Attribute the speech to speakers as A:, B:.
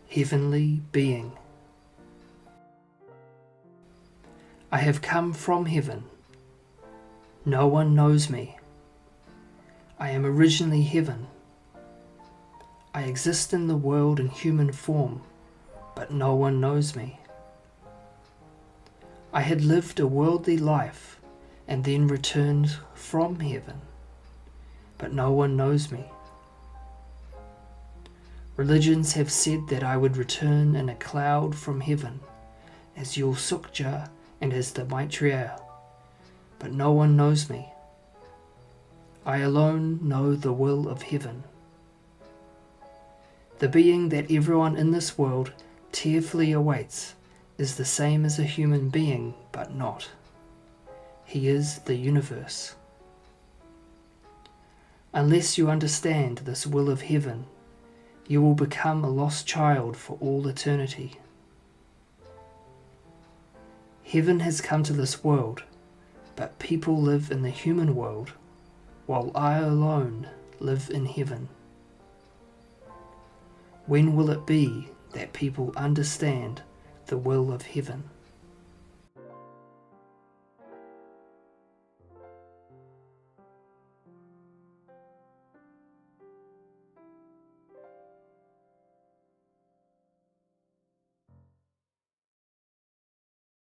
A: heavenly being. I have come from heaven. No one knows me. I am originally heaven. I exist in the world in human form, but no one knows me. I had lived a worldly life and then returned from heaven, but no one knows me. Religions have said that I would return in a cloud from heaven, as Yul Sukja and as the Maitreya, but no one knows me. I alone know the will of heaven. The being that everyone in this world tearfully awaits is the same as a human being, but not. He is the universe. Unless you understand this will of heaven, you will become a lost child for all eternity. Heaven has come to this world, but people live in the human world, while I alone live in heaven. When will it be that people understand the will of heaven?